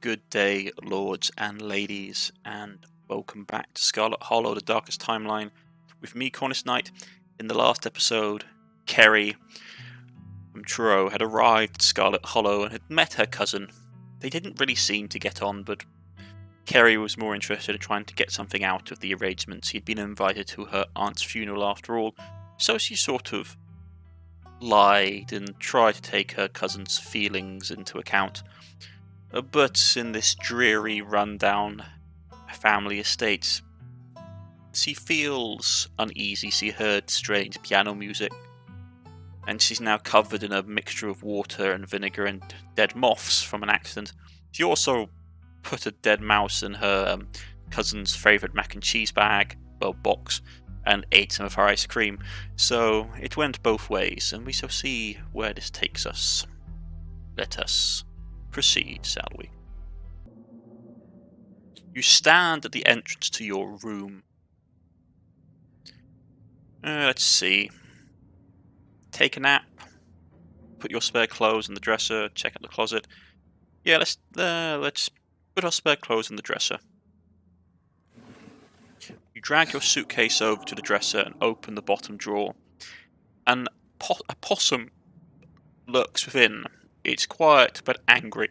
Good day, lords and ladies, and welcome back to Scarlet Hollow, the Darkest Timeline, with me, Cornish-knight. In the last episode, Kerry from Truro had arrived at Scarlet Hollow and had met her cousin. They didn't really seem to get on, but Kerry was more interested in trying to get something out of the arrangements. He'd been invited to her aunt's funeral after all, so she sort of lied and tried to take her cousin's feelings into account. But in this dreary, rundown family estate, she feels uneasy. She heard strange piano music, and she's now covered in a mixture of water and vinegar and dead moths from an accident. She also put a dead mouse in her cousin's favourite mac and cheese box, and ate some of her ice cream. So it went both ways, and we shall see where this takes us. Let us proceed, shall we? You stand at the entrance to your room. Let's see. Take a nap. Put your spare clothes in the dresser. Check out the closet. Yeah, let's put our spare clothes in the dresser. You drag your suitcase over to the dresser and open the bottom drawer. And a possum lurks within. It's quiet but angry.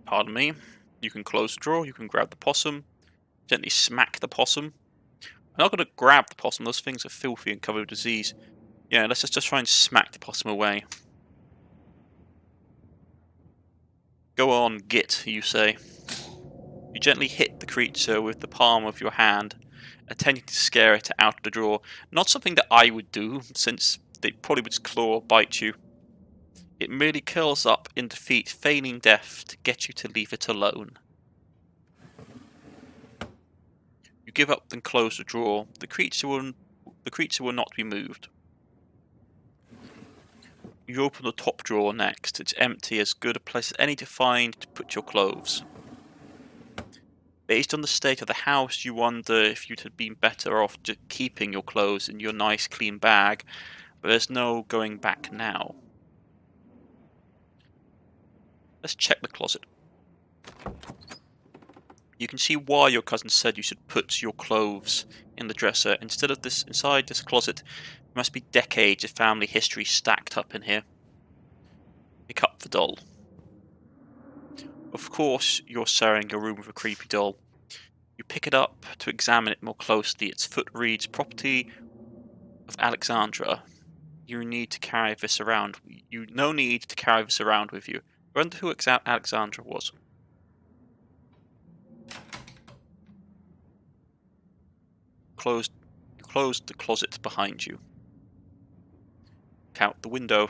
Pardon me. You can close the drawer, you can grab the possum, gently smack the possum. I'm not going to grab the possum, those things are filthy and covered with disease. Yeah, let's just try and smack the possum away. Go on, git, you say. You gently hit the creature with the palm of your hand, attempting to scare it out of the drawer. Not something that I would do, since they probably would claw or bite you. It merely curls up in defeat, feigning death to get you to leave it alone. You give up and close the drawer. The creature will not be moved. You open the top drawer next. It's empty, as good a place as any to find to put your clothes. Based on the state of the house, you wonder if you'd have been better off just keeping your clothes in your nice clean bag, but there's no going back now. Let's check the closet. You can see why your cousin said you should put your clothes in the dresser. Inside this closet, there must be decades of family history stacked up in here. Pick up the doll. Of course, you're sharing a room with a creepy doll. You pick it up to examine it more closely. Its foot reads, "Property of Alexandra." You need to carry this around. No need to carry this around with you. I wonder who Alexandra was. Closed the closet behind you. Look out the window.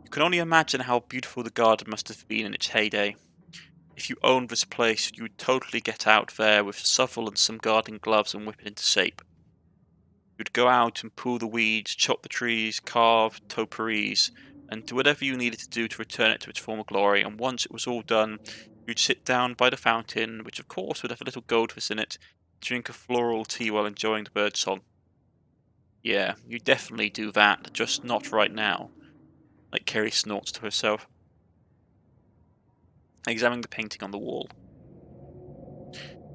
You can only imagine how beautiful the garden must have been in its heyday. If you owned this place, you would totally get out there with a shovel and some gardening gloves and whip it into shape. You'd go out and pull the weeds, chop the trees, carve topiaries, and do whatever you needed to do to return it to its former glory. And once it was all done, you'd sit down by the fountain, which of course would have a little goldfish in it, drink a floral tea while enjoying the bird song. Yeah, you definitely do that, just not right now. Like Kerry snorts to herself, examining the painting on the wall.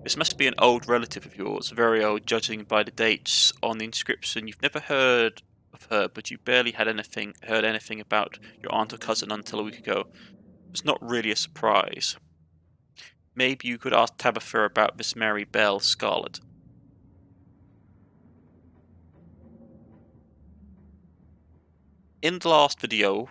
This must be an old relative of yours, very old, judging by the dates on the inscription. You've never heard of her, but you barely heard anything about your aunt or cousin until a week ago. It's not really a surprise. Maybe you could ask Tabitha about this Mary Bell Scarlet. In the last video,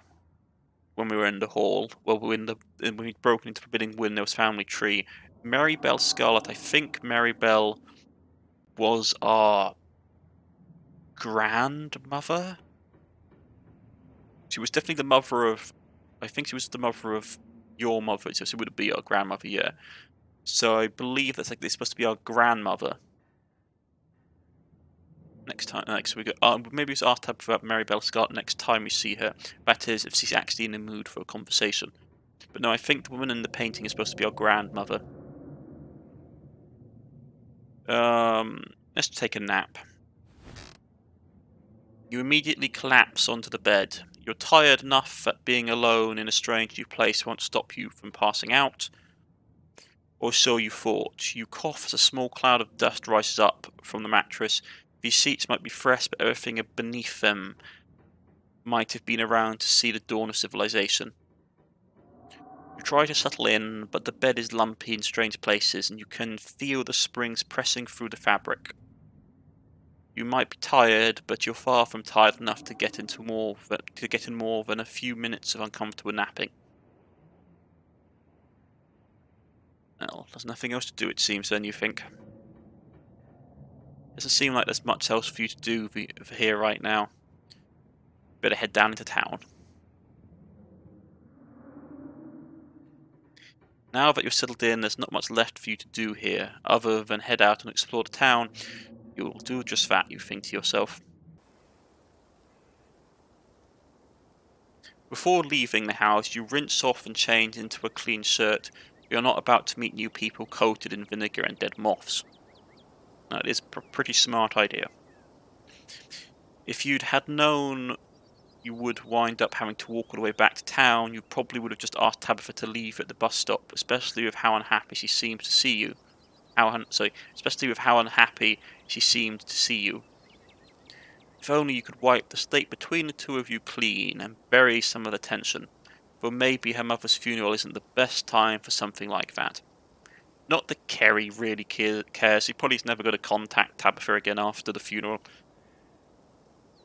when we were in the hall, when we'd broken into Forbidden Window's family tree, Mary Bell Scarlet, I think Mary Bell was our grandmother? She was definitely the mother of... I think she was the mother of your mother, so she would be our grandmother, yeah. So I believe that's like this supposed to be our grandmother. Next we go. Maybe it's asked her about Mary Bell Scarlet next time we see her. That is, if she's actually in the mood for a conversation. But no, I think the woman in the painting is supposed to be our grandmother. Let's take a nap. You immediately collapse onto the bed. You're tired enough that being alone in a strange new place won't stop you from passing out. Or so you thought. You cough as a small cloud of dust rises up from the mattress. These seats might be fresh, but everything beneath them might have been around to see the dawn of civilization. You try to settle in, but the bed is lumpy in strange places, and you can feel the springs pressing through the fabric. You might be tired, but you're far from tired enough to get in more than a few minutes of uncomfortable napping. Well, there's nothing else to do, it seems, then, you think. Doesn't seem like there's much else for you to do for here right now. Better head down into town. Now that you're settled in, there's not much left for you to do here, other than head out and explore the town. You'll do just that, you think to yourself. Before leaving the house, you rinse off and change into a clean shirt. You're not about to meet new people coated in vinegar and dead moths. That is a pretty smart idea. If you'd had known you would wind up having to walk all the way back to town, you probably would have just asked Tabitha to leave at the bus stop, especially with how unhappy she seems to see you. Especially with how unhappy she seemed to see you. If only you could wipe the slate between the two of you clean and bury some of the tension, for maybe her mother's funeral isn't the best time for something like that. Not that Kerry really cares, he probably is never going to contact Tabitha again after the funeral.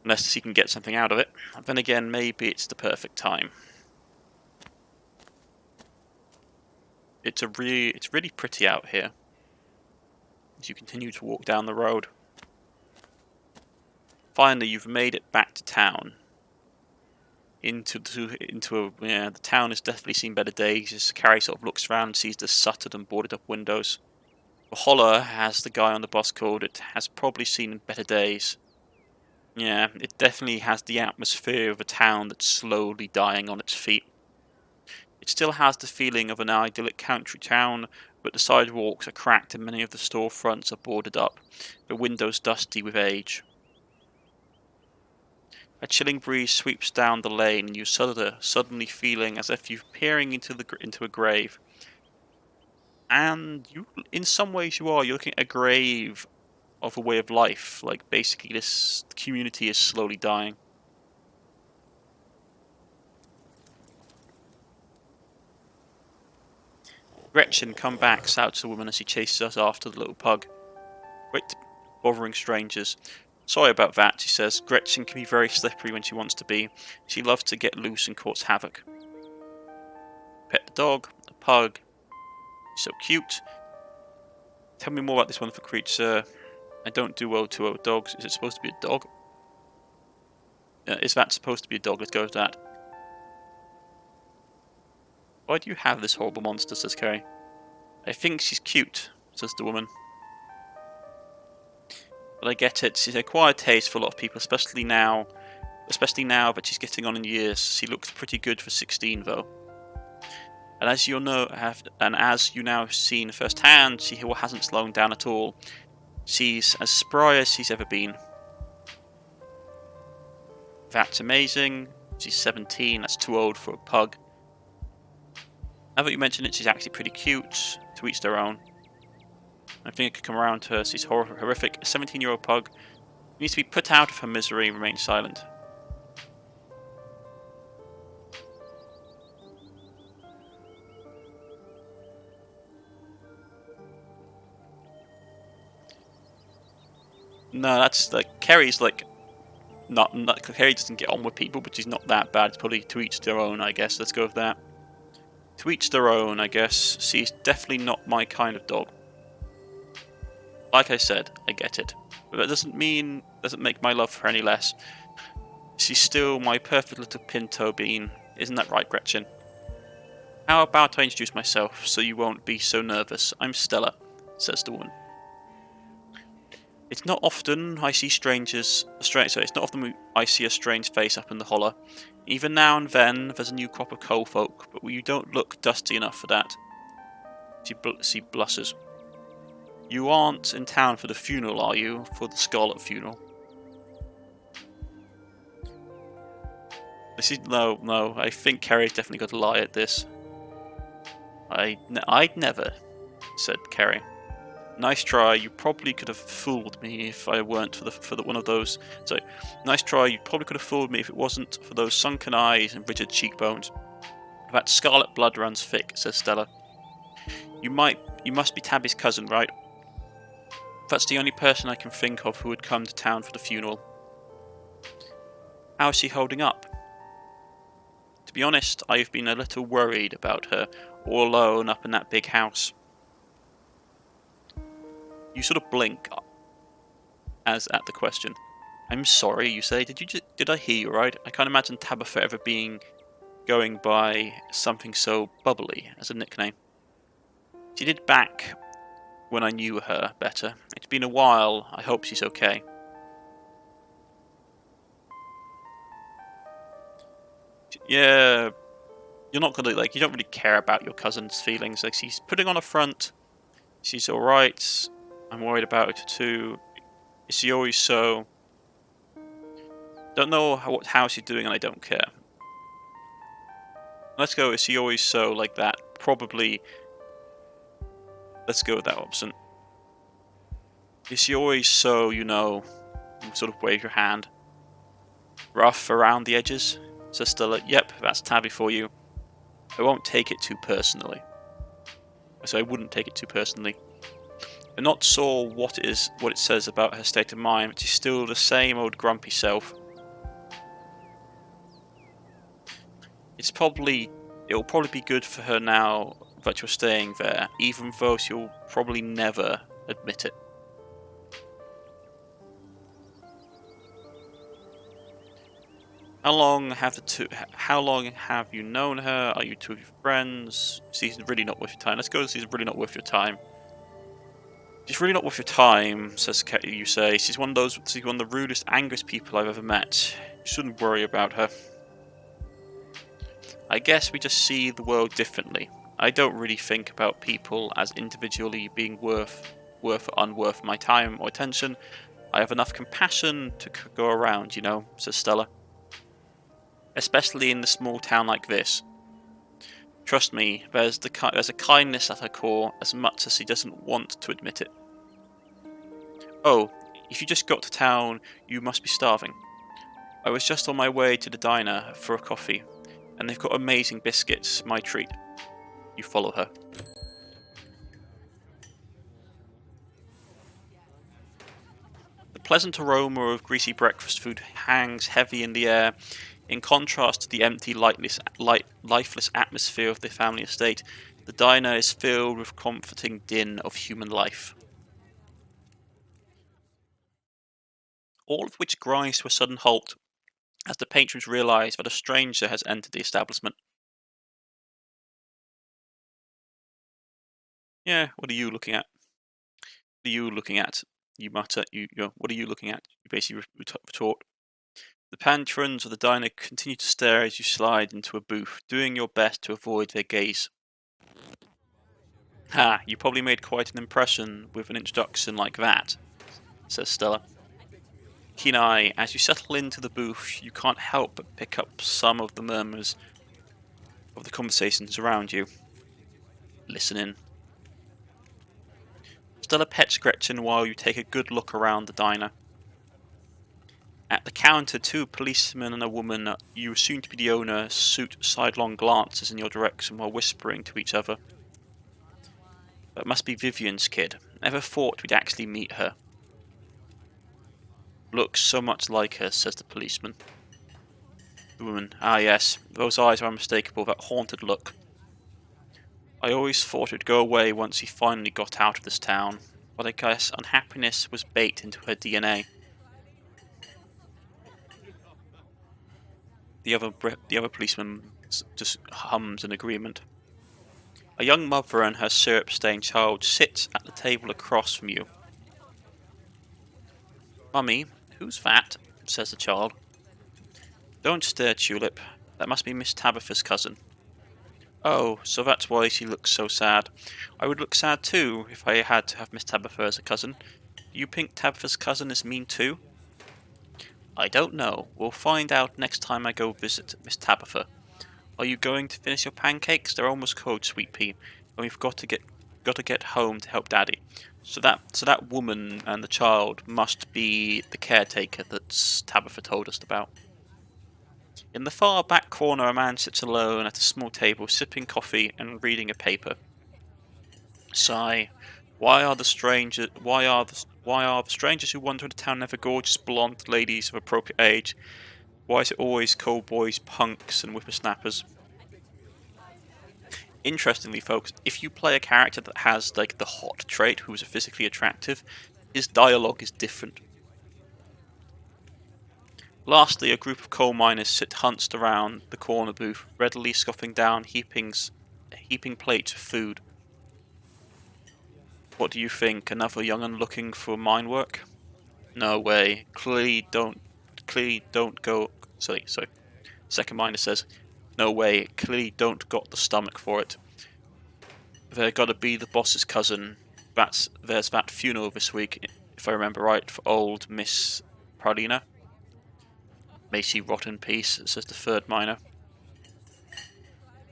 Unless he can get something out of it. Then again, maybe it's the perfect time. It's really pretty out here. As you continue to walk down the road. Finally, you've made it back to town. The town has definitely seen better days. As Carrie sort of looks around and sees the shuttered and boarded up windows. Valhalla, as the guy on the bus called it, has probably seen better days. Yeah, it definitely has the atmosphere of a town that's slowly dying on its feet. It still has the feeling of an idyllic country town, but the sidewalks are cracked and many of the storefronts are boarded up, the windows dusty with age. A chilling breeze sweeps down the lane, and you suddenly feeling as if you're peering into a grave. And in some ways you are. You're looking at a grave of a way of life. Like, basically this community is slowly dying. Gretchen, come back, shouts the woman as she chases us after the little pug. Quit bothering strangers. Sorry about that, she says. Gretchen can be very slippery when she wants to be. She loves to get loose and cause havoc. Pet the dog, the pug. So cute. Tell me more about this wonderful creature. I don't do well to dogs. Is it supposed to be a dog? Is that supposed to be a dog? Let's go with that. Why do you have this horrible monster, says Carrie. I think she's cute, says the woman. But I get it. She's an acquired taste for a lot of people, especially now that she's getting on in years. She looks pretty good for 16, though. And as you now have seen firsthand, she hasn't slowed down at all. She's as spry as she's ever been. That's amazing. She's 17, that's too old for a pug. Now that you mention it, she's actually pretty cute. To each their own. I think I could come around to her. She's horrific. A 17-year-old pug needs to be put out of her misery and remain silent. No, that's like Kerry's like not Kerry doesn't get on with people, but she's not that bad. It's probably to each their own, I guess. Let's go with that. To each their own, I guess. She's definitely not my kind of dog. Like I said, I get it. But that doesn't make my love for her any less. She's still my perfect little pinto bean. Isn't that right, Gretchen? How about I introduce myself so you won't be so nervous? I'm Stella, says the woman. It's not often I see it's not often I see a strange face up in the holler. Even now and then, there's a new crop of coal folk, but you don't look dusty enough for that. She blushes. You aren't in town for the funeral, are you? For the Scarlet funeral? No. I think Kerry's definitely got to lie at this. I'd never, said Kerry. Nice try. You probably could have fooled me if I weren't for the one of those. So, nice try. You probably could have fooled me if it wasn't for those sunken eyes and rigid cheekbones. That scarlet blood runs thick, says Stella. You must be Tabby's cousin, right? That's the only person I can think of who would come to town for the funeral. How is she holding up? To be honest, I've been a little worried about her, all alone up in that big house. You sort of blink as at the question. I'm sorry, you say. Did I hear you right? I can't imagine Tabitha ever going by something so bubbly as a nickname. She did back when I knew her better. It's been a while. I hope she's okay. Yeah, you're not gonna you don't really care about your cousin's feelings. Like, she's putting on a front. She's all right. I'm worried about her too. Is she always so? Don't know how she's doing, and I don't care. Let's go. Is she always so like that? Probably. Let's go with that option. Is she always so, you sort of wave your hand? Rough around the edges? Says Stella. Yep, that's Tabby for you. I won't take it too personally. So I wouldn't take it too personally. I'm not sure what it says about her state of mind, but she's still the same old grumpy self. It'll probably be good for her now that you're staying there, even though she'll probably never admit it. How long have you known her? Are you two friends? She's really not worth your time. Let's go. She's really not worth your time. She's really not worth your time, says you say. She's one of the rudest, angriest people I've ever met. You shouldn't worry about her. I guess we just see the world differently. I don't really think about people as individually being worth or unworth my time or attention. I have enough compassion to go around, says Stella. Especially in a small town like this. Trust me, there's a kindness at her core as much as she doesn't want to admit it. Oh, if you just got to town, you must be starving. I was just on my way to the diner for a coffee, and they've got amazing biscuits, my treat. You follow her. The pleasant aroma of greasy breakfast food hangs heavy in the air. In contrast to the empty, lifeless atmosphere of the family estate, the diner is filled with comforting din of human life. All of which grinds to a sudden halt as the patrons realise that a stranger has entered the establishment. Yeah, what are you looking at? What are you looking at? You mutter. What are you looking at? You basically retort. The patrons of the diner continue to stare as you slide into a booth, doing your best to avoid their gaze. Ha, you probably made quite an impression with an introduction like that, says Stella. Keen eye, as you settle into the booth, you can't help but pick up some of the murmurs of the conversations around you. Listen in. Stella pets Gretchen while you take a good look around the diner. At the counter, two policemen and a woman you assume to be the owner shoot sidelong glances in your direction while whispering to each other. That must be Vivian's kid. Never thought we'd actually meet her. Looks so much like her, says the policeman. The woman, ah yes, those eyes are unmistakable, that haunted look. I always thought it would go away once he finally got out of this town, but I guess unhappiness was baked into her DNA. The other policeman just hums in agreement. A young mother and her syrup-stained child sit at the table across from you. Mummy, who's that? Says the child. Don't stare, Tulip. That must be Miss Tabitha's cousin. Oh, so that's why she looks so sad. I would look sad too if I had to have Miss Tabitha as a cousin. Do you think Tabitha's cousin is mean too? I don't know. We'll find out next time I go visit Miss Tabitha. Are you going to finish your pancakes? They're almost cold, Sweet Pea, and we've got to get home to help Daddy. So that woman and the child must be the caretaker that Tabitha told us about. In the far back corner, a man sits alone at a small table, sipping coffee and reading a paper. Sigh. Why are the strangers who wander into town never gorgeous blonde ladies of appropriate age? Why is it always cowboys, punks, and whippersnappers? Interestingly, folks, if you play a character that has like the hot trait, who is physically attractive, his dialogue is different. Lastly, a group of coal miners sit hunched around the corner booth, readily scoffing down heaping plates of food. What do you think? Another young'un looking for mine work? No way. Clearly don't go. Sorry. Second miner says, no way. Clearly don't got the stomach for it. There gotta be the boss's cousin. There's that funeral this week, if I remember right, for old Miss Pralina. May she rot in peace, says the third miner.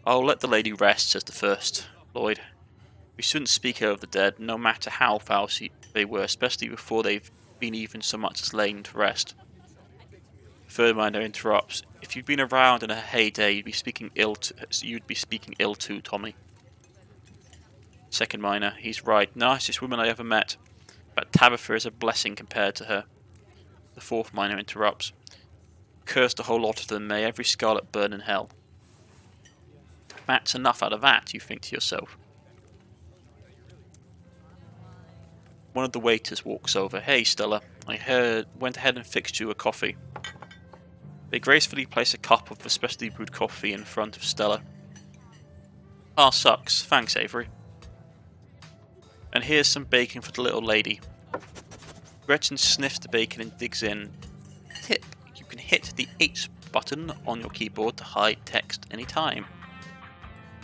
I'll let the lady rest, says the first, Lloyd. We shouldn't speak ill of the dead, no matter how foul they were, especially before they've been even so much as lain to rest. The third miner interrupts. If you'd been around in a heyday, you'd be speaking ill too, Tommy. Second miner, he's right. Nicest woman I ever met. But Tabitha is a blessing compared to her. The fourth miner interrupts. Curse the whole lot of them, may every scarlet burn in hell. That's enough out of that, you think to yourself. One of the waiters walks over. Hey, Stella, I went ahead and fixed you a coffee. They gracefully place a cup of the specially brewed coffee in front of Stella. Ah, sucks. Thanks, Avery. And here's some bacon for the little lady. Gretchen sniffs the bacon and digs in. Tip, you can hit the H button on your keyboard to hide text anytime.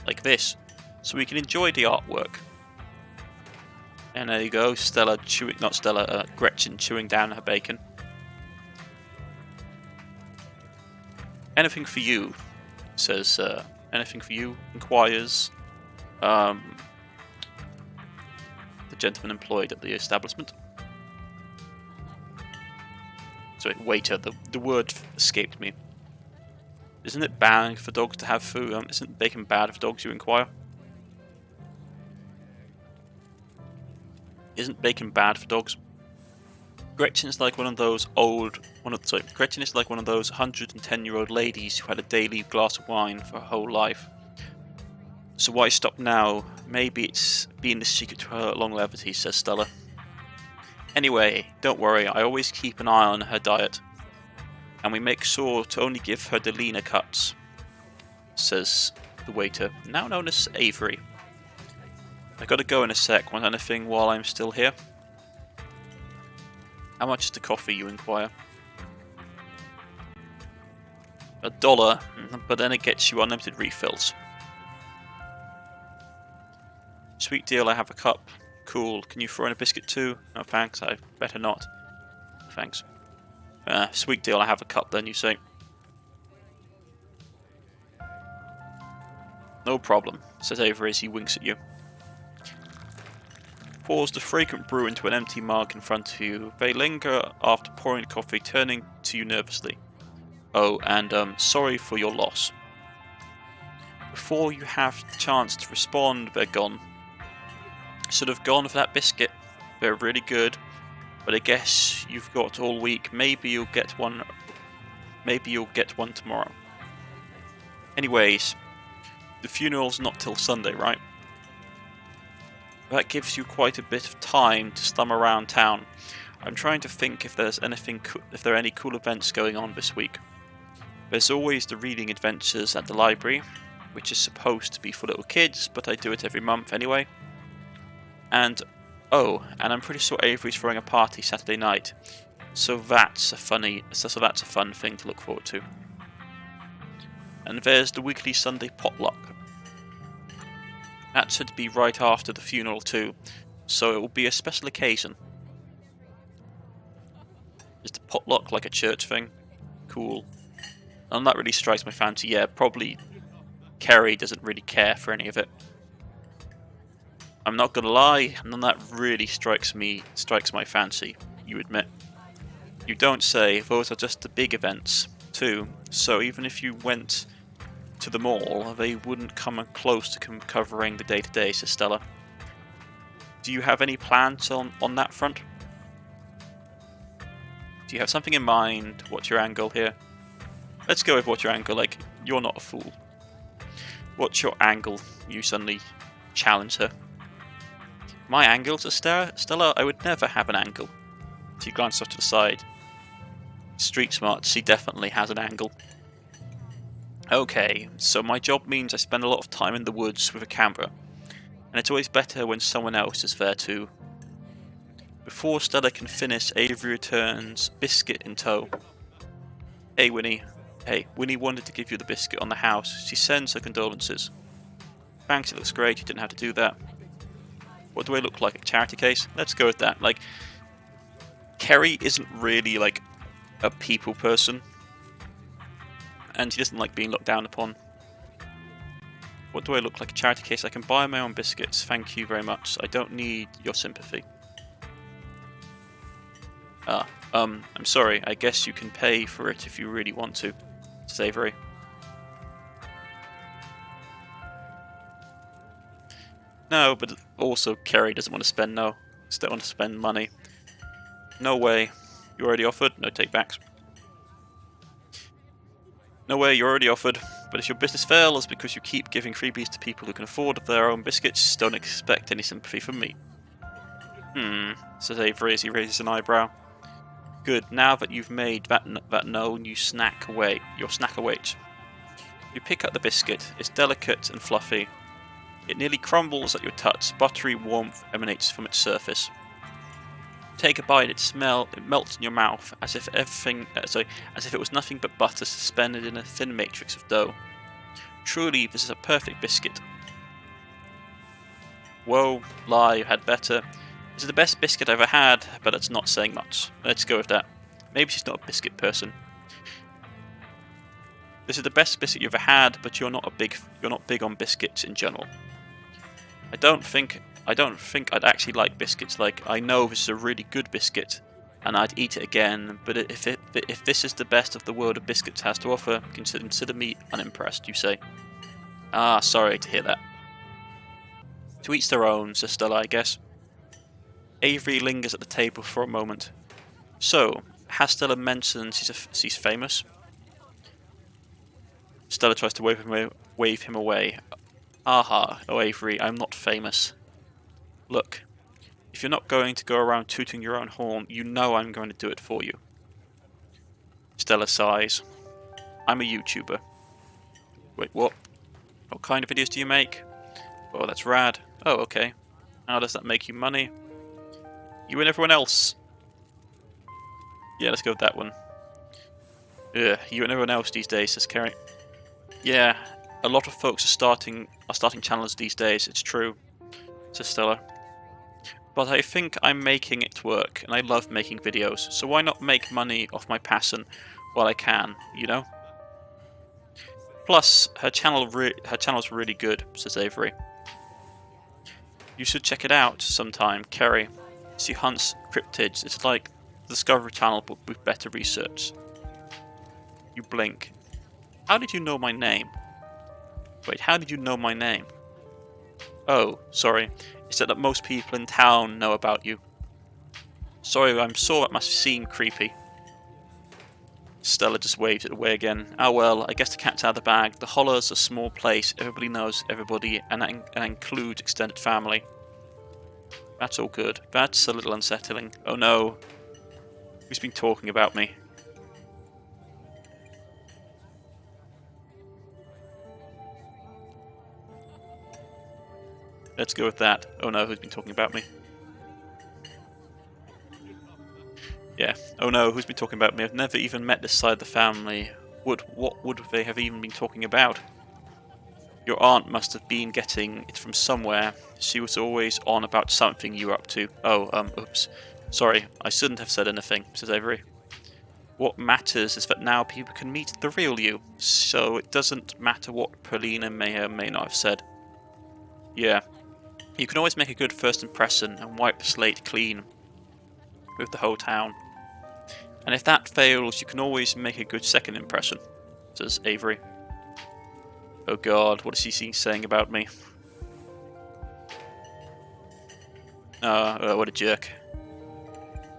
Like this, so we can enjoy the artwork. And there you go, Gretchen chewing down her bacon. Anything for you, says, anything for you, inquires the gentleman employed at the establishment. Sorry, waiter, the word escaped me. Isn't it bad for dogs to have food? Isn't bacon bad for dogs, you inquire? Isn't bacon bad for dogs? Gretchen is like one of those 110-year-old ladies who had a daily glass of wine for her whole life. So why stop now? Maybe it's been the secret to her longevity, says Stella. Anyway, don't worry, I always keep an eye on her diet. And we make sure to only give her the leaner cuts, says the waiter, now known as Avery. I gotta go in a sec. Want anything while I'm still here? How much is the coffee, you inquire? $1, but then it gets you unlimited refills. Sweet deal, I have a cup. Cool. Can you throw in a biscuit too? No thanks, I better not. Thanks. Sweet deal, I have a cup then, you say. No problem, says Avery as he winks at you. Pours the fragrant brew into an empty mug in front of you. They linger after pouring the coffee, turning to you nervously. Oh, and sorry for your loss. Before you have the chance to respond, they're gone. Should have gone for that biscuit. They're really good, but I guess you've got all week. Maybe you'll get one tomorrow. Anyways, the funeral's not till Sunday, right? That gives you quite a bit of time to slum around town. I'm trying to think if there are any cool events going on this week. There's always the reading adventures at the library, which is supposed to be for little kids, but I do it every month anyway. And I'm pretty sure Avery's throwing a party Saturday night, so that's a fun thing to look forward to. And there's the weekly Sunday potluck. That should be right after the funeral too, so it will be a special occasion. Is the potluck like a church thing? Cool. And that really strikes my fancy. Yeah, probably Kerry doesn't really care for any of it. I'm not gonna lie, none of that really strikes my fancy, you admit. You don't say, those are just the big events, too. So even if you went to them all, they wouldn't come close to covering the day-to-day, says Stella. Do you have any plans on that front? Do you have something in mind? What's your angle here? Let's go with what's your angle, like, you're not a fool. What's your angle? You suddenly challenge her. My angle, says Stella? I would never have an angle. She glances off to the side. Street smart, she definitely has an angle. Okay, so my job means I spend a lot of time in the woods with a camera. And it's always better when someone else is there too. Before Stella can finish, Avery returns, biscuit in tow. Hey Winnie. Hey, Winnie wanted to give you the biscuit on the house. She sends her condolences. Thanks, it looks great, you didn't have to do that. What do I look like, a charity case? Let's go with that. Like, Kerry isn't really like a people person. And she doesn't like being looked down upon. What do I look like, a charity case? I can buy my own biscuits, thank you very much. I don't need your sympathy. I'm sorry, I guess you can pay for it if you really want to, says Avery. No, but also Kerry doesn't want to spend don't want to spend money. No way. You already offered? No takebacks. No way, you already offered. But if your business fails because you keep giving freebies to people who can afford their own biscuits, don't expect any sympathy from me. Says Avery as he raises an eyebrow. Good, now that you've made that known, your snack awaits. You pick up the biscuit. It's delicate and fluffy. It nearly crumbles at your touch. Buttery warmth emanates from its surface. Take a bite. It melts in your mouth as if it was nothing but butter suspended in a thin matrix of dough. Truly, this is a perfect biscuit. Whoa, lie, you had better. This is the best biscuit I've ever had, but it's not saying much. Let's go with that. Maybe she's not a biscuit person. This is the best biscuit you've ever had, but you're not big on biscuits in general. I don't think I'd actually like biscuits. Like, I know this is a really good biscuit, and I'd eat it again. But if this is the best of the world of biscuits has to offer, consider me unimpressed. You say? Ah, sorry to hear that. To each their own, says Stella, I guess. Avery lingers at the table for a moment. So, has Stella mentioned she's famous? Stella tries to wave him away. Aha, oh Avery, I'm not famous. Look, if you're not going to go around tooting your own horn, you know I'm going to do it for you. Stella sighs. I'm a YouTuber. Wait, what? What kind of videos do you make? Oh, that's rad. Oh, okay. How does that make you money? You and everyone else. Yeah, let's go with that one. Ugh, you and everyone else these days, says Kerry. Yeah, a lot of folks are starting channels these days, it's true, says Stella. But I think I'm making it work, and I love making videos, so why not make money off my passion while I can, you know? Plus, her channel's really good, says Avery. You should check it out sometime, Kerry. She hunts cryptids. It's like the Discovery Channel but with better research. You blink. How did you know my name? Wait, how did you know my name? Oh, sorry. It's that most people in town know about you. Sorry, I'm sure that must seem creepy. Stella just waves it away again. Oh well, I guess the cat's out of the bag. The Hollow's a small place. Everybody knows everybody, and that includes extended family. That's all good. That's a little unsettling. Oh no. Who's been talking about me? Let's go with that. Oh no, who's been talking about me? Yeah. Oh no, who's been talking about me? I've never even met this side of the family. What would they have even been talking about? Your aunt must have been getting it from somewhere. She was always on about something you were up to. Oh, oops. Sorry, I shouldn't have said anything, says Avery. What matters is that now people can meet the real you, so it doesn't matter what Paulina may or may not have said. Yeah, you can always make a good first impression and wipe the slate clean with the whole town. And if that fails, you can always make a good second impression, says Avery. Oh god, what is he saying about me? What a jerk.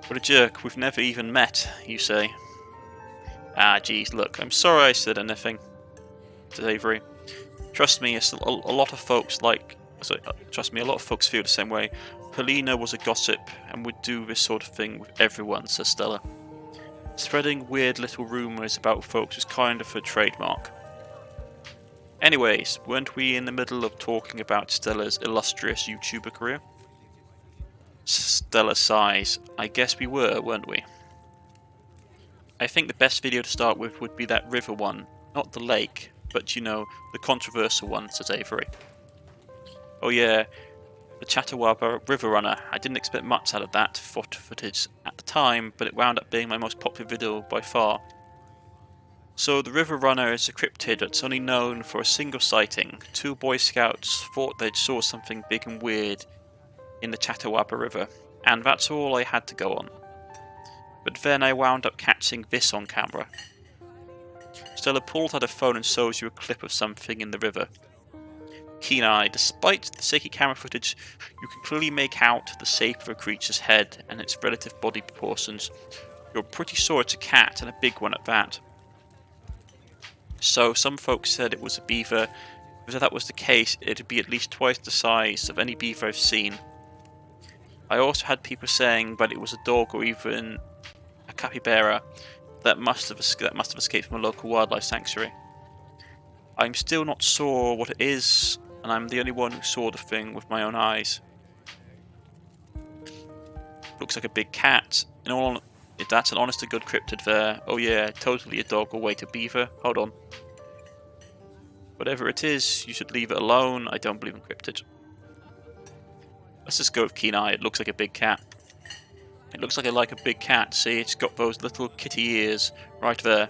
What a jerk, we've never even met, you say. Ah, geez, look, I'm sorry I said anything, says Avery. Trust me, a lot of folks feel the same way. Paulina was a gossip and would do this sort of thing with everyone, says Stella. Spreading weird little rumours about folks was kind of her trademark. Anyways, weren't we in the middle of talking about Stella's illustrious YouTuber career? Stella sighs. I guess we were, weren't we? I think the best video to start with would be that river one. Not the lake, but you know, the controversial one, says Avery. Oh yeah, the Chattawaba River Runner. I didn't expect much out of that footage at the time, but it wound up being my most popular video by far. So the River Runner is a cryptid that's only known for a single sighting. 2 Boy Scouts thought they'd saw something big and weird in the Chattawaba River, and that's all I had to go on. But then I wound up catching this on camera. Stella pulls out her phone and shows you a clip of something in the river. Keen-eyed, despite the shaky camera footage, you can clearly make out the shape of a creature's head and its relative body proportions. You're pretty sure it's a cat, and a big one at that. So some folks said it was a beaver. If that was the case, it'd be at least twice the size of any beaver I've seen. I also had people saying that it was a dog or even a capybara that must have escaped from a local wildlife sanctuary. I'm still not sure what it is, and I'm the only one who saw the thing with my own eyes. Looks like a big cat. If that's an honest to good cryptid there. Oh yeah, totally a dog or wait, a beaver. Hold on. Whatever it is, you should leave it alone. I don't believe in cryptid. Let's just go with keen eye. It looks like a big cat. It looks like a big cat. See, it's got those little kitty ears right there.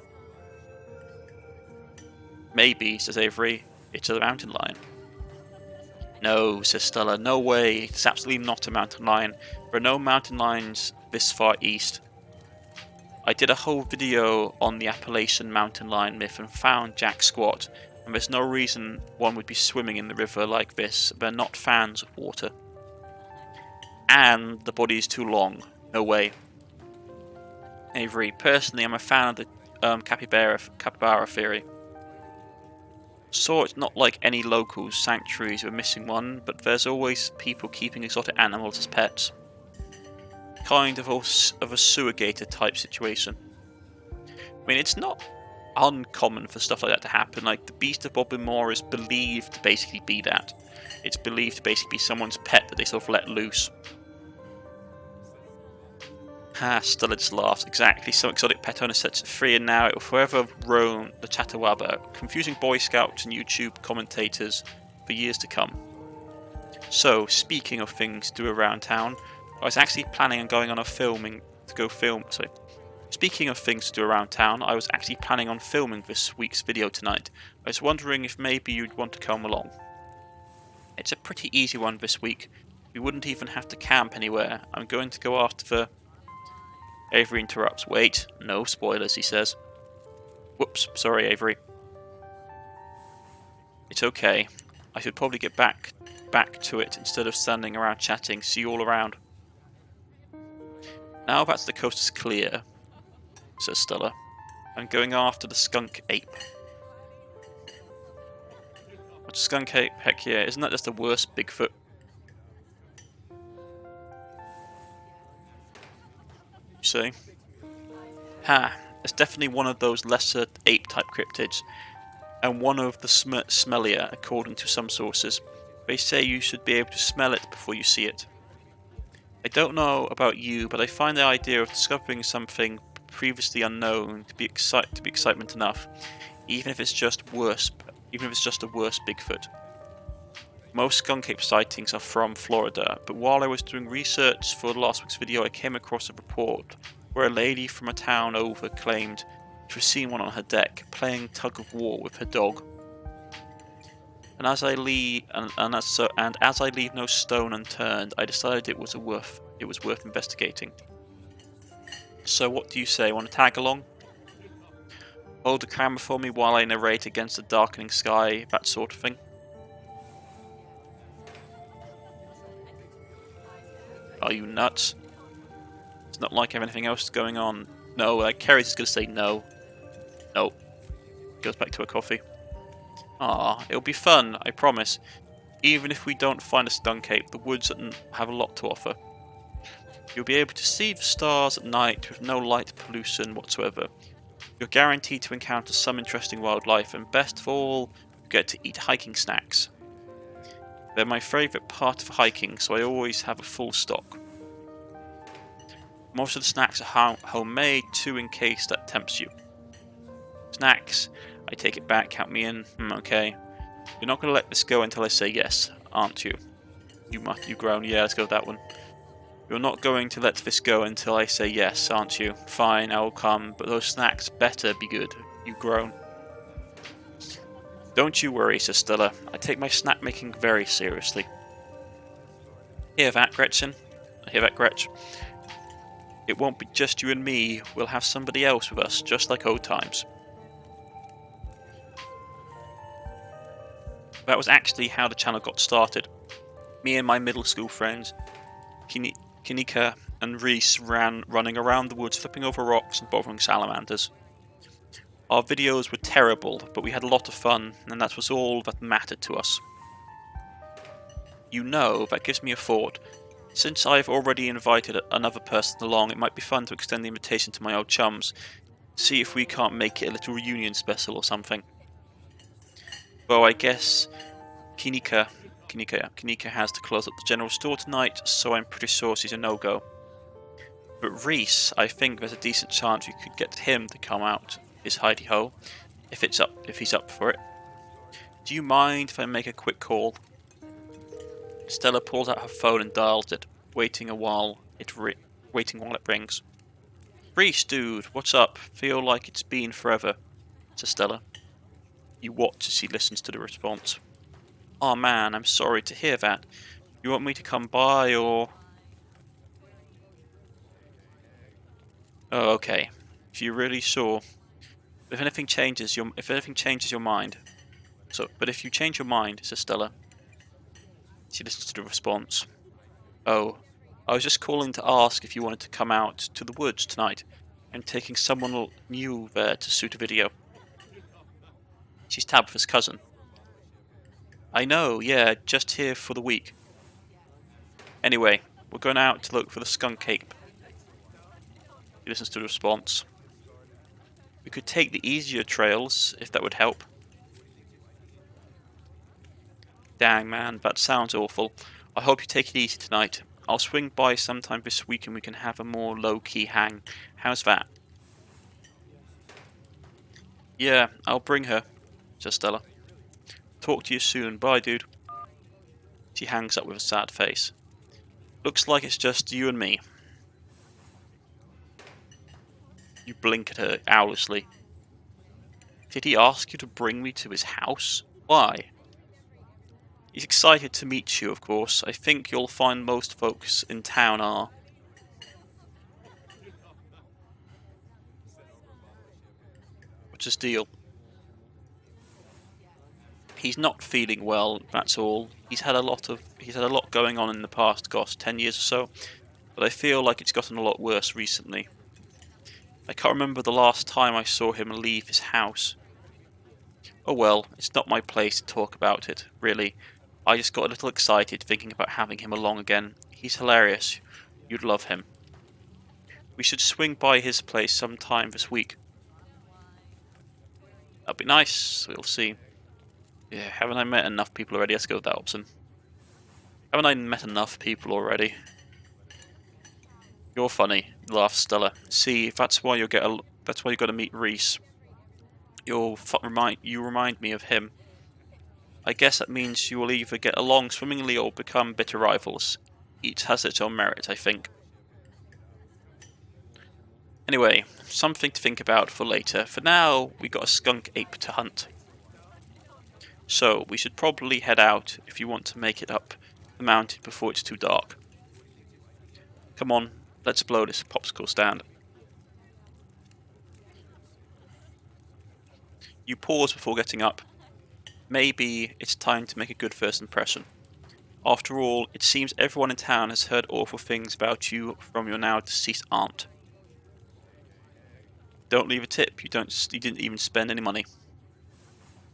Maybe, says Avery, it's a mountain lion. No, says Stella, no way. It's absolutely not a mountain lion. There are no mountain lions this far east. I did a whole video on the Appalachian mountain lion myth and found Jack squat, and there's no reason one would be swimming in the river like this. They're not fans of water. And the body is too long. No way. Avery, personally, I'm a fan of the capybara theory. So it's not like any local sanctuaries were missing one, but there's always people keeping exotic animals as pets. Kind of a sewer gator type situation. I mean, it's not uncommon for stuff like that to happen. Like the Beast of Bobbin Moor is believed to basically be that. It's believed to basically be someone's pet that they sort of let loose. Stella just laughs. Exactly, some exotic pet owner sets it free, and now it will forever roam the Chattawaba, confusing Boy Scouts and YouTube commentators for years to come. So, speaking of things to do around town, I was actually planning on going on Speaking of things to do around town, I was actually planning on filming this week's video tonight. I was wondering if maybe you'd want to come along. It's a pretty easy one this week. We wouldn't even have to camp anywhere. I'm going to go after the... Avery interrupts. Wait, no spoilers, he says. Whoops, sorry Avery. It's okay. I should probably get back to it instead of standing around chatting. See you all around. Now that the coast is clear, says Stella, I'm going after the skunk ape. What's a skunk ape? Heck yeah, isn't that just the worst Bigfoot? Say, it's definitely one of those lesser ape-type cryptids, and one of the smellier, according to some sources. They say you should be able to smell it before you see it. I don't know about you, but I find the idea of discovering something previously unknown to be excitement enough, even if it's just a worse Bigfoot. Most skunk ape sightings are from Florida, but while I was doing research for last week's video, I came across a report where a lady from a town over claimed to have seen one on her deck playing tug of war with her dog. And as I leave, as I leave no stone unturned, I decided it was worth investigating. So, what do you say? Want to tag along? Hold the camera for me while I narrate against the darkening sky, that sort of thing. Are you nuts? It's not like anything else going on. No, Kerry's just going to say no. No. Goes back to her coffee. Ah, it'll be fun, I promise. Even if we don't find a stun cape, the woods have a lot to offer. You'll be able to see the stars at night with no light pollution whatsoever. You're guaranteed to encounter some interesting wildlife, and best of all, you get to eat hiking snacks. They're my favourite part of hiking, so I always have a full stock. Most of the snacks are homemade too, in case that tempts you. Snacks, I take it back, count me in. Okay. You're not going to let this go until I say yes, aren't you? You groan. Yeah, let's go with that one. You're not going to let this go until I say yes, aren't you? Fine, I'll come, but those snacks better be good. You groan. Don't you worry, says Stella. I take my snack making very seriously. Hear that, Gretchen? I hear that, Gretch. It won't be just you and me. We'll have somebody else with us, just like old times. That was actually how the channel got started. Me and my middle school friends, Kinika and Reese, running around the woods, flipping over rocks and bothering salamanders. Our videos were terrible, but we had a lot of fun, and that was all that mattered to us. You know, that gives me a thought. Since I've already invited another person along, it might be fun to extend the invitation to my old chums. See if we can't make it a little reunion special or something. Well, I guess Kinika has to close up the general store tonight, so I'm pretty sure she's a no-go. But Reese, I think there's a decent chance we could get him to come out his hidey-ho, if he's up for it. Do you mind if I make a quick call? Stella pulls out her phone and dials it, waiting while it rings. Reese, dude, what's up? Feel like it's been forever, says Stella. You watch as he listens to the response. Oh man, I'm sorry to hear that. You want me to come by or... Oh, okay. If you're really sure. If anything changes your mind. But if you change your mind, says Stella. She listens to the response. Oh, I was just calling to ask if you wanted to come out to the woods tonight. I'm taking someone new there to shoot a video. She's Tabitha's cousin. I know, yeah, just here for the week. Anyway, we're going out to look for the skunk cape. He listens to the response. We could take the easier trails, if that would help. Dang, man, that sounds awful. I hope you take it easy tonight. I'll swing by sometime this week and we can have a more low-key hang. How's that? Yeah, I'll bring her, says Stella. Talk to you soon. Bye, dude. She hangs up with a sad face. Looks like it's just you and me. You blink at her owlishly. Did he ask you to bring me to his house? Why? He's excited to meet you, of course. I think you'll find most folks in town are. What's his deal? He's not feeling well, that's all. He's had a lot going on in the past, 10 years or so, but I feel like it's gotten a lot worse recently. I can't remember the last time I saw him leave his house. Oh well, it's not my place to talk about it, really. I just got a little excited thinking about having him along again. He's hilarious. You'd love him. We should swing by his place sometime this week. That'd be nice, we'll see. Yeah, haven't I met enough people already? Let's go with that option. Haven't I met enough people already? You're funny, laughs Stella. See, that's why you got to meet Reese. You remind me of him. I guess that means you will either get along swimmingly or become bitter rivals. Each has its own merit, I think. Anyway, something to think about for later. For now, we got a skunk ape to hunt. So, we should probably head out if you want to make it up the mountain before it's too dark. Come on, let's blow this popsicle stand. You pause before getting up. Maybe it's time to make a good first impression. After all, it seems everyone in town has heard awful things about you from your now deceased aunt. Don't leave a tip, you didn't even spend any money.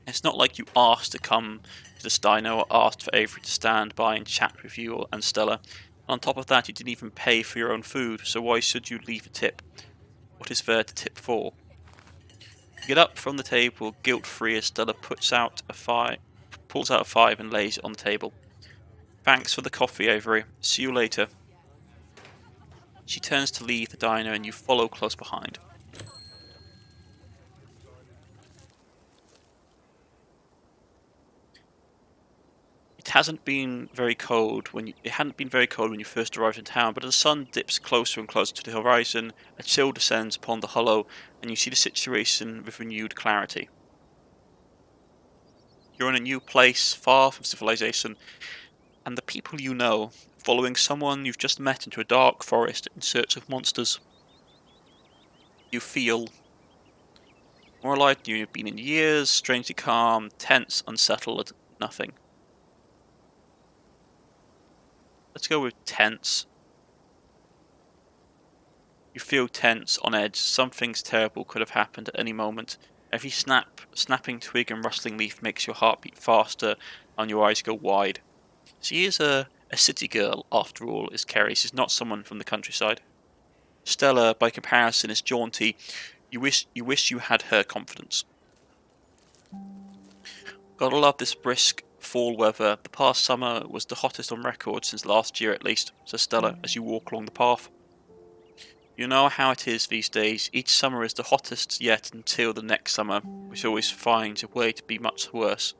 It's not like you asked to come to the Steino or asked for Avery to stand by and chat with you and Stella. And on top of that, you didn't even pay for your own food, so why should you leave a tip? What is there to tip for? You get up from the table, guilt-free, as Stella pulls out a five and lays it on the table. Thanks for the coffee, Avery. See you later. She turns to leave the diner and you follow close behind. It hadn't been very cold when you first arrived in town, but as the sun dips closer and closer to the horizon, a chill descends upon the hollow, and you see the situation with renewed clarity. You're in a new place, far from civilization, and the people you know, following someone you've just met into a dark forest in search of monsters. You feel more like you've been in years, strangely calm, tense, unsettled, nothing. Let's go with tense. You feel tense, on edge. Something terrible could have happened at any moment. Every snapping twig and rustling leaf makes your heart beat faster and your eyes go wide. She is a city girl, after all, is Kerry. She's not someone from the countryside. Stella, by comparison, is jaunty. You wish you had her confidence. Gotta love this brisk fall weather. The past summer was the hottest on record since last year at least, says Stella as you walk along the path. You know how it is these days. Each summer is the hottest yet until the next summer, which always finds a way to be much worse.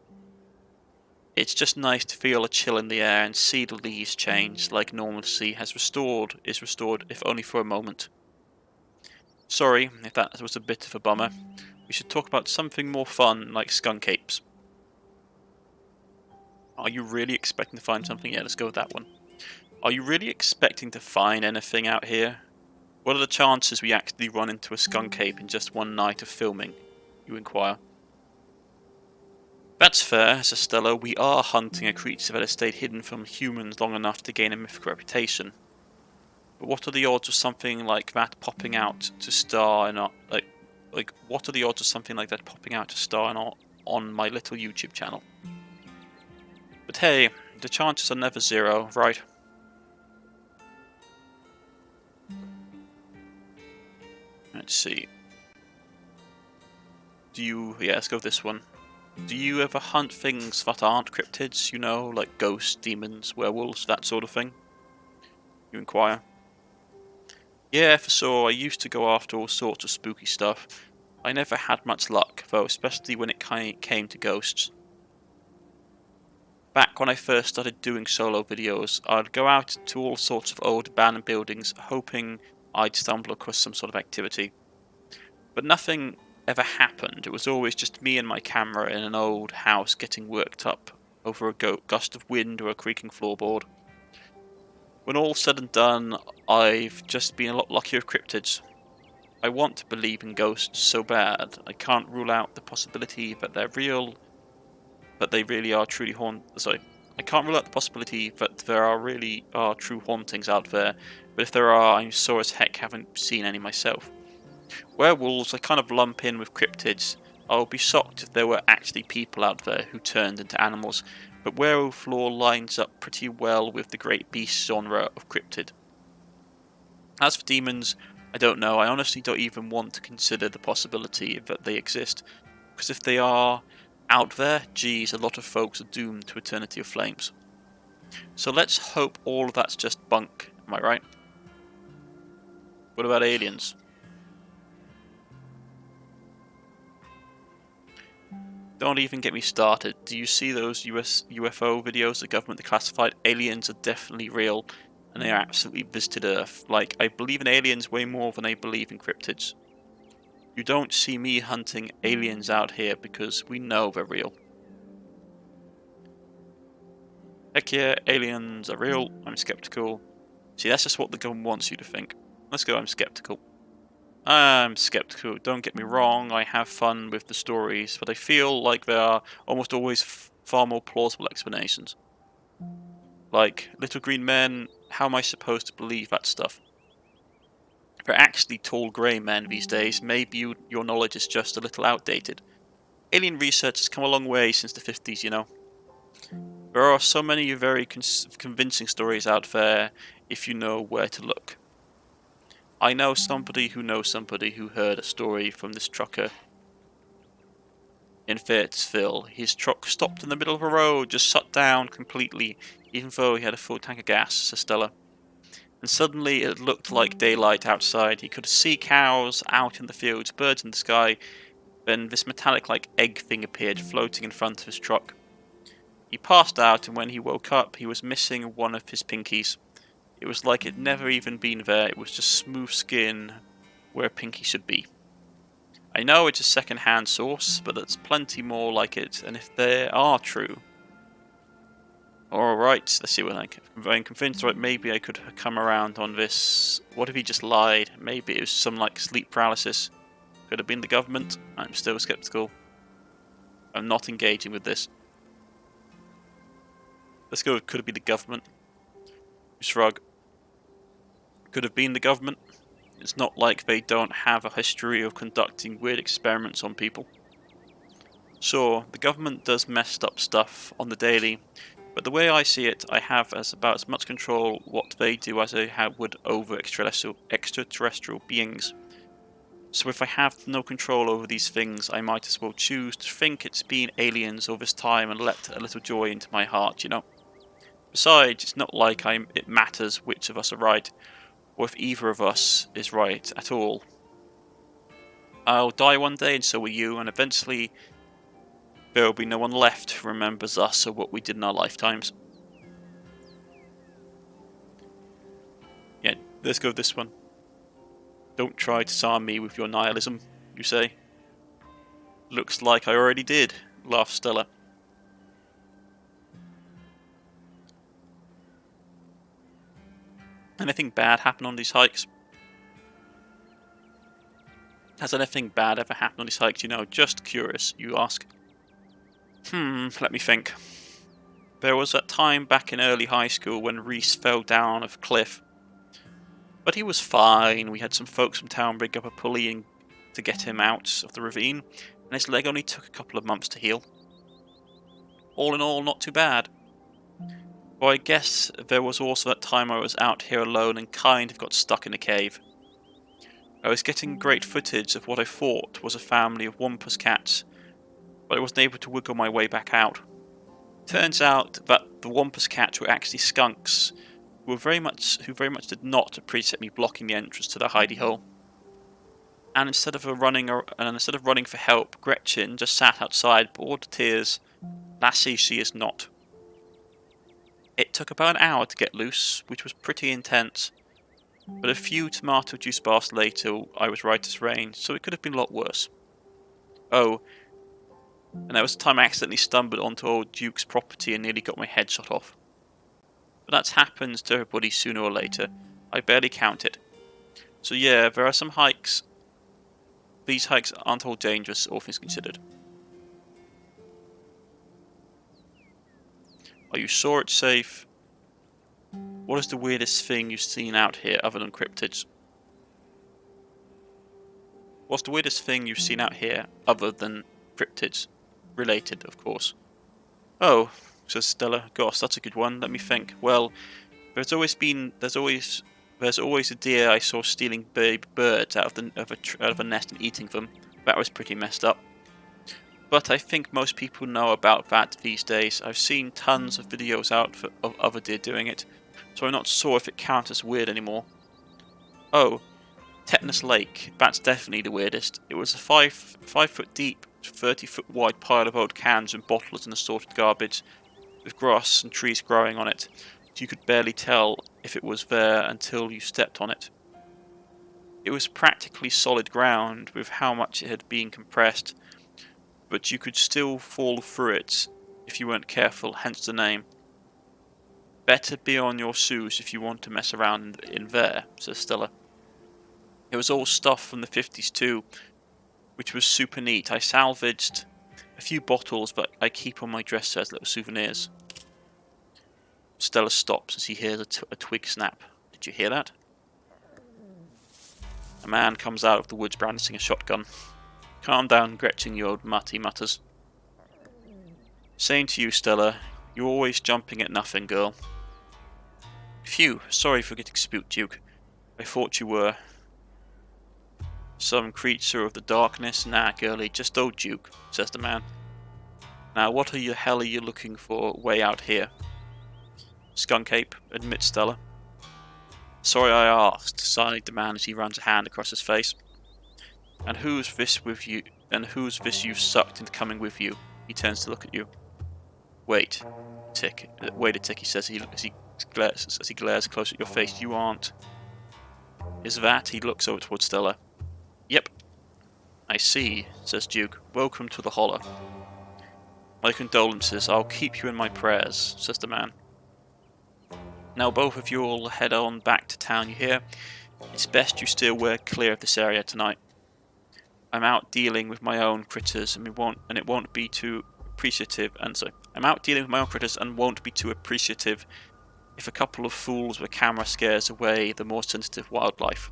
It's just nice to feel a chill in the air and see the leaves change, like normalcy is restored, if only for a moment. Sorry if that was a bit of a bummer. We should talk about something more fun, like skunk apes. Are you really expecting to find something? Yeah, let's go with that one. Are you really expecting to find anything out here? What are the chances we actually run into a skunk ape in just one night of filming? You inquire. That's fair, says Stella. We are hunting a creature that has stayed hidden from humans long enough to gain a mythical reputation. But what are the odds of something like that popping out to star in our what are the odds of something like that popping out to star on my little YouTube channel? But hey, the chances are never zero, right? Let's see. Let's go with this one. Do you ever hunt things that aren't cryptids, like ghosts, demons, werewolves, that sort of thing? You inquire. Yeah, for sure, I used to go after all sorts of spooky stuff. I never had much luck, though, especially when it came to ghosts. Back when I first started doing solo videos, I'd go out to all sorts of old abandoned buildings, hoping I'd stumble across some sort of activity. But nothing ever happened. It was always just me and my camera in an old house getting worked up over a gust of wind or a creaking floorboard. When all's said and done, I've just been a lot luckier with cryptids. I want to believe in ghosts so bad. I can't rule out the possibility that they're real, but they really are truly I can't rule out the possibility that there are true hauntings out there, but if there are, I'm sure as heck haven't seen any myself. Werewolves I kind of lump in with cryptids. I would be shocked if there were actually people out there who turned into animals, but werewolf lore lines up pretty well with the great beast genre of cryptid. As for demons, I don't know. I honestly don't even want to consider the possibility that they exist, because if they are out there, geez, a lot of folks are doomed to eternity of flames. So let's hope all of that's just bunk, am I right? What about aliens? Don't even get me started. Do you see those US UFO videos the government declassified? Aliens are definitely real. and they absolutely visited Earth. Like, I believe in aliens way more than I believe in cryptids. You don't see me hunting aliens out here because we know they're real. Heck yeah, aliens are real. I'm skeptical. See, that's just what the government wants you to think. Let's go, I'm skeptical. I'm skeptical, don't get me wrong, I have fun with the stories, but I feel like there are almost always far more plausible explanations. Like, little green men, how am I supposed to believe that stuff? They're actually tall grey men these days, maybe your knowledge is just a little outdated. Alien research has come a long way since the 50s, you know. There are so many very convincing stories out there if you know where to look. I know somebody who heard a story from this trucker in Fayetteville. His truck stopped in the middle of a road, just shut down completely, even though he had a full tank of gas, says Stella. And suddenly it looked like daylight outside. He could see cows out in the fields, birds in the sky. Then this metallic-like egg thing appeared, floating in front of his truck. He passed out, and when he woke up, he was missing one of his pinkies. It was like it never even been there. It was just smooth skin where a pinky should be. I know it's a second-hand source, but there's plenty more like it, and if they are true... Alright, let's see what I'm convinced, right, maybe I could come around on this. What if he just lied? Maybe it was some, like, sleep paralysis. Could have been the government. I'm still skeptical. I'm not engaging with this. Let's go with could have been the government. Shrug. Could have been the government. It's not like they don't have a history of conducting weird experiments on people. Sure, the government does messed up stuff on the daily, but the way I see it, I have about as much control what they do as I would over extraterrestrial beings. So if I have no control over these things, I might as well choose to think it's been aliens all this time and let a little joy into my heart, you know? Besides, it's not like it matters which of us are right, or if either of us is right at all. I'll die one day and so will you, and eventually there will be no one left who remembers us or what we did in our lifetimes. Yeah, let's go with this one. Don't try to disarm me with your nihilism, you say. Looks like I already did, laughs Stella. Anything bad happen on these hikes? Has anything bad ever happened on these hikes? You know, just curious, you ask. Let me think. There was that time back in early high school when Reese fell down a cliff. But he was fine. We had some folks from town rig up a pulley to get him out of the ravine, and his leg only took a couple of months to heal. All in all, not too bad. Well, I guess there was also that time I was out here alone and kind of got stuck in a cave. I was getting great footage of what I thought was a family of wampus cats, but I wasn't able to wiggle my way back out. Turns out that the wampus cats were actually skunks, who very much did not appreciate me blocking the entrance to their hidey hole. And instead of running for help, Gretchen just sat outside, bored to tears. Lassie she is not. It took about an hour to get loose, which was pretty intense, but a few tomato juice baths later I was right as rain, so it could have been a lot worse. Oh, and that was the time I accidentally stumbled onto old Duke's property and nearly got my head shot off. But that happens to everybody sooner or later. I barely count it. So yeah, there are some hikes. These hikes aren't all dangerous, all things considered. Are you sure it's safe? What is the weirdest thing you've seen out here other than cryptids? What's the weirdest thing you've seen out here other than cryptids? Related, of course. Oh, says Stella. Gosh, that's a good one. Let me think. Well, there's always a deer I saw stealing baby birds out of a nest and eating them. That was pretty messed up. But I think most people know about that these days. I've seen tons of videos out of other deer doing it, so I'm not sure if it counts as weird anymore. Oh, Tetanus Lake. That's definitely the weirdest. It was a 5 foot deep, 30 foot wide pile of old cans and bottles and assorted garbage, with grass and trees growing on it. You could barely tell if it was there until you stepped on it. It was practically solid ground with how much it had been compressed, but you could still fall through it if you weren't careful, hence the name. Better be on your shoes if you want to mess around in there, says Stella. It was all stuff from the 50s too, which was super neat. I salvaged a few bottles that I keep on my dresser as little souvenirs. Stella stops as he hears a twig snap. Did you hear that? A man comes out of the woods brandishing a shotgun. Calm down, Gretchen, you old mutt, he mutters. Same to you, Stella. You're always jumping at nothing, girl. Phew, sorry for getting spooked, Duke. I thought you were some creature of the darkness. Nah, girlie, just old Duke, says the man. Now, what the hell are you looking for way out here? Skunk ape, admits Stella. Sorry I asked, sighed the man as he runs a hand across his face. And who's this with you? And who's this you've sucked into coming with you? He turns to look at you. Wait a tick, he says as he glares close at your face. You aren't. Is that? He looks over towards Stella. Yep. I see, says Duke. Welcome to the Hollow. My condolences. I'll keep you in my prayers, says the man. Now both of you will head on back to town, you hear? It's best you steer well clear of this area tonight. I'm out dealing with my own critters, and it won't be too appreciative. I'm out dealing with my own critters and won't be too appreciative if a couple of fools with a camera scares away the more sensitive wildlife.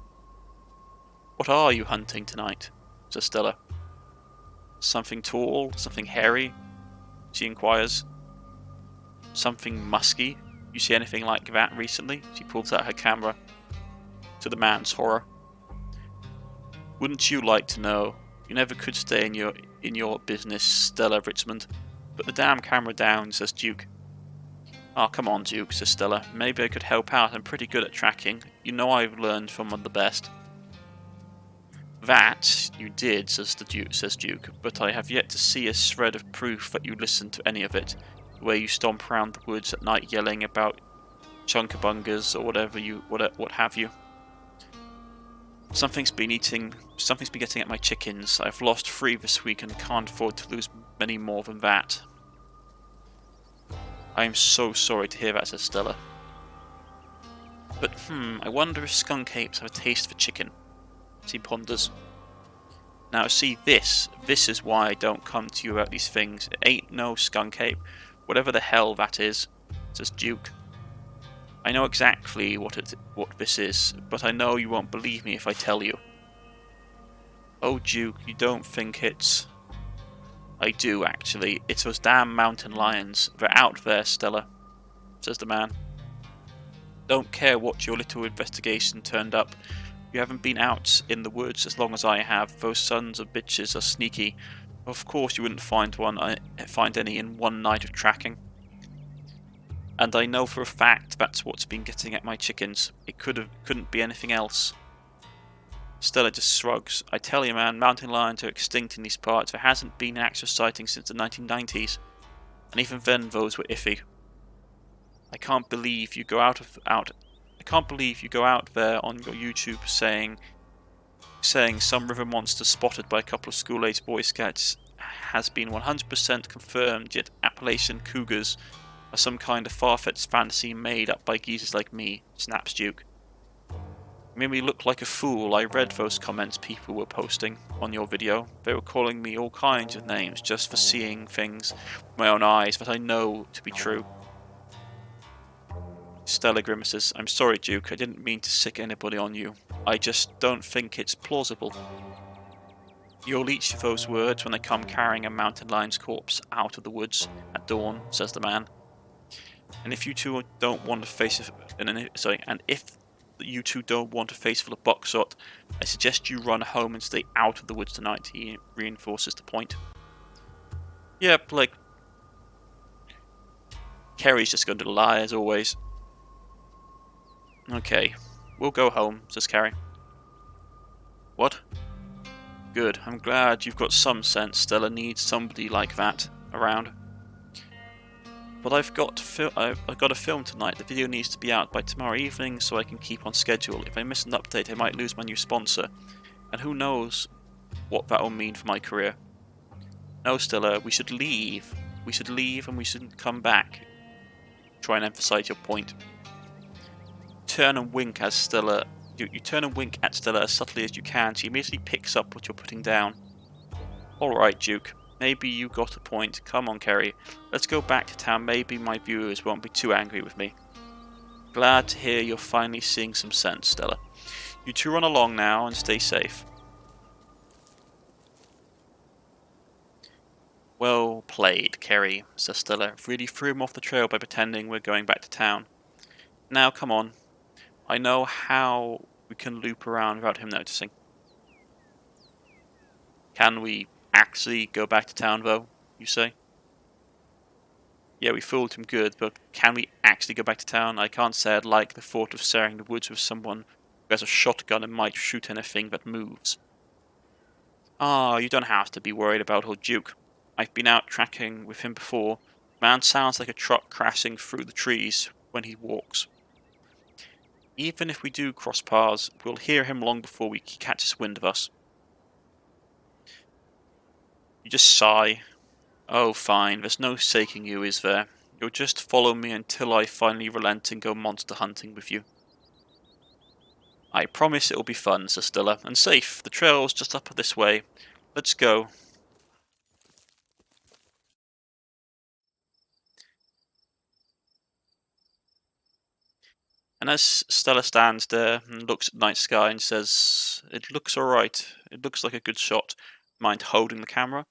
What are you hunting tonight? Says Stella. Something tall, something hairy? She inquires. Something musky? You see anything like that recently? She pulls out her camera. To the man's horror. Wouldn't you like to know? You never could stay in your business, Stella Richmond. Put the damn camera down, says Duke. Oh, come on, Duke, says Stella. Maybe I could help out. I'm pretty good at tracking. You know I've learned from one of the best. That you did, says Duke, but I have yet to see a shred of proof that you listened to any of it. The way you stomp around the woods at night yelling about chunkabungas or what have you. Something's been getting at my chickens. I've lost 3 this week and can't afford to lose many more than that. I am so sorry to hear that, says Stella. But I wonder if skunk apes have a taste for chicken. She ponders. Now see, this is why I don't come to you about these things. It ain't no skunk ape, whatever the hell that is, says Duke. I know exactly what this is, but I know you won't believe me if I tell you. Oh, Duke, you don't think it's... I do, actually. It's those damn mountain lions. They're out there, Stella, says the man. Don't care what your little investigation turned up. You haven't been out in the woods as long as I have. Those sons of bitches are sneaky. Of course you wouldn't find any in one night of tracking. And I know for a fact that's what's been getting at my chickens. It couldn't be anything else. Stella just shrugs. I tell you, man, mountain lions are extinct in these parts. There hasn't been an actual sighting since the 1990s. And even then those were iffy. I can't believe you go out there on your YouTube saying some river monster spotted by a couple of school-aged Boy Scouts has been 100% confirmed, yet Appalachian cougars are some kind of far-fetched fantasy made up by geezers like me, snaps Duke. You made me look like a fool. I read those comments people were posting on your video. They were calling me all kinds of names just for seeing things with my own eyes that I know to be true. Stella grimaces. I'm sorry, Duke. I didn't mean to sick anybody on you. I just don't think it's plausible. You'll each of those words when they come carrying a mountain lion's corpse out of the woods at dawn, says the man. And if you two don't want a face full of buckshot, I suggest you run home and stay out of the woods tonight. He reinforces the point. Yep, like Kerry's just going to lie as always. Okay, we'll go home, says Carrie. What? Good, I'm glad you've got some sense. Stella needs somebody like that around. But I've got to film tonight. The video needs to be out by tomorrow evening so I can keep on schedule. If I miss an update, I might lose my new sponsor. And who knows what that will mean for my career. No, Stella, we should leave. We should leave and we shouldn't come back. Try and emphasize your point. Turn and wink as Stella. You turn and wink at Stella as subtly as you can. She immediately picks up what you're putting down. Alright, Duke. Maybe you got a point. Come on, Kerry. Let's go back to town. Maybe my viewers won't be too angry with me. Glad to hear you're finally seeing some sense, Stella. You two run along now and stay safe. Well played, Kerry, says Stella. Really threw him off the trail by pretending we're going back to town. Now, come on. I know how we can loop around without him noticing. Can we actually go back to town, though, you say? Yeah, we fooled him good, but can we actually go back to town? I can't say I'd like the thought of sharing the woods with someone who has a shotgun and might shoot anything that moves. Ah, you don't have to be worried about old Duke. I've been out tracking with him before. The man sounds like a truck crashing through the trees when he walks. Even if we do cross paths, we'll hear him long before he catches wind of us. You just sigh. Oh, fine, there's no shaking you, is there? You'll just follow me until I finally relent and go monster hunting with you. I promise it'll be fun, says Stella, and safe. The trail's just up this way. Let's go. And as Stella stands there and looks at the night sky and says, "It looks alright. It looks like a good shot. Mind holding the camera?"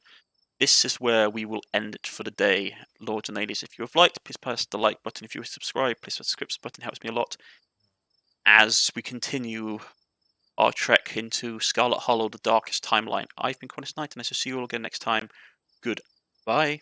This is where we will end it for the day, lords and ladies. If you have liked, please press the like button. If you have subscribed, please press the subscribe button. It helps me a lot. As we continue our trek into Scarlet Hollow, the darkest timeline. I've been Cornish-knight, and I shall see you all again next time. Goodbye.